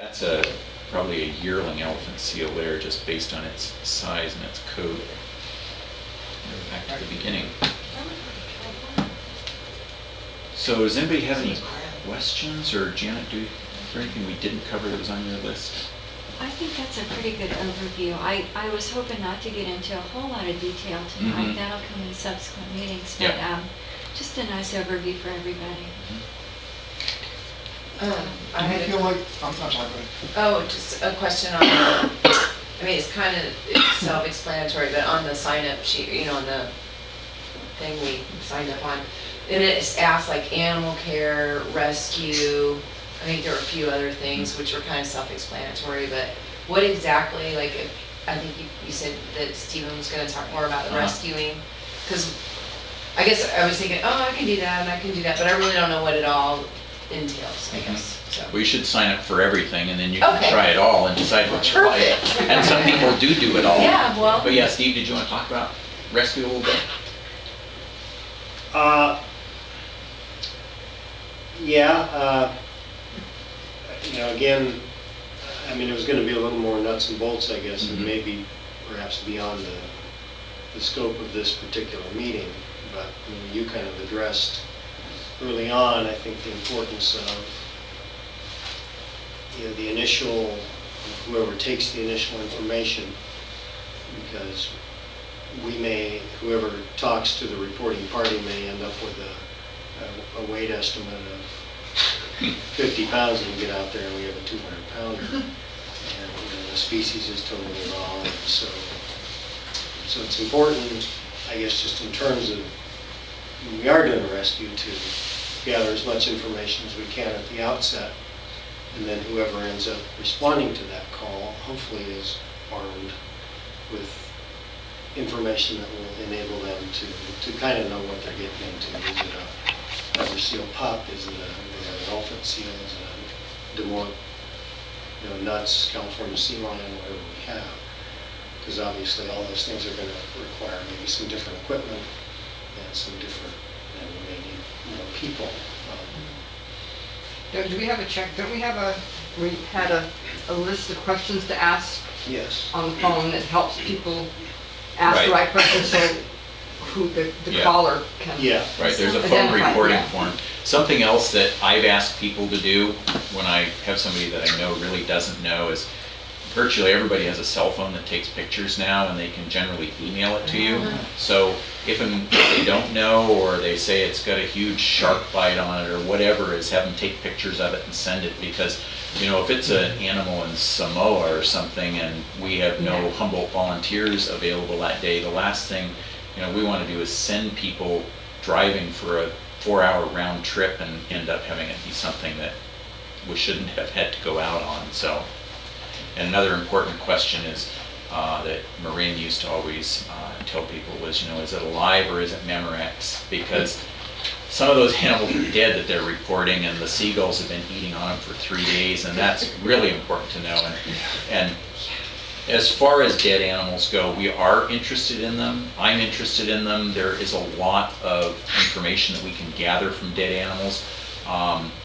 That's probably a yearling elephant seal there, just based on its size and its coat. Back to the beginning. So does anybody have any questions, or Janet, is there anything we didn't cover that was on your list? I think that's a pretty good overview. I was hoping not to get into a whole lot of detail tonight. Mhm. That'll come in subsequent meetings, but Yep. just a nice overview for everybody. I Do you feel like, I'm sorry, go ahead. just a question on, I mean, it's kind of self-explanatory, but on the sign-up sheet, you know, on the thing we signed up on, and it asks like animal care, rescue, I think there were a few other things which were kind of self-explanatory, but what exactly, like, I think you said that Stephen was going to talk more about the rescuing, because I guess I was thinking, oh, I can do that and I can do that, but I really don't know what it all entails, I guess. So. We should sign up for everything, and then you can Okay. try it all and decide what you like. Perfect. And some people do it all. Yeah, well. But yeah, Steve, did you want to talk about rescue a little bit? You know, again, I mean, it was going to be a little more nuts and bolts, I guess, and Mhm. maybe perhaps beyond the scope of this particular meeting. But you know, you kind of addressed early on, I think, the importance of the initial, whoever takes the initial information, because whoever talks to the reporting party may end up with a weight estimate of 50 pounds, and we get out there and we have a 200-pounder, and the species is totally wrong. And so it's important, I guess, just in terms of when we are doing a rescue, to gather as much information as we can at the outset, and then whoever ends up responding to that call hopefully is armed with information that will enable them to kind of know what they're getting into. Is it a rubber seal pup? Is it an elephant seal? Is it a Des Moines, nuts, California sea lion, whatever we have? Because obviously all those things are going to require maybe some different equipment and some different, and we may need more people. Do we have a check, we had a list of questions to ask Yes. on the phone that helps people ask the Right. right questions, so who the Yeah. caller can. Yeah. Right, there's a phone Identify, reporting yeah. form. Something else that I've asked people to do when I have somebody that I know really doesn't know is virtually everybody has a cell phone that takes pictures now, and they can generally email it to you. So if they don't know, or they say it's got a huge shark bite on it or whatever, is have them take pictures of it and send it, because if it's an animal in Samoa or something and we have no Humboldt volunteers available that day, the last thing we want to do is send people driving for a 4-hour round trip and end up having it be something that we shouldn't have had to go out on. So, and another important question is that Marin used to always tell people was, is it alive or is it Memorex? Because some of those animals are dead that they're reporting, and the seagulls have been eating on them for 3 days, and that's really important to know. And as far as dead animals go, we are interested in them. I'm interested in them. There is a lot of information that we can gather from dead animals.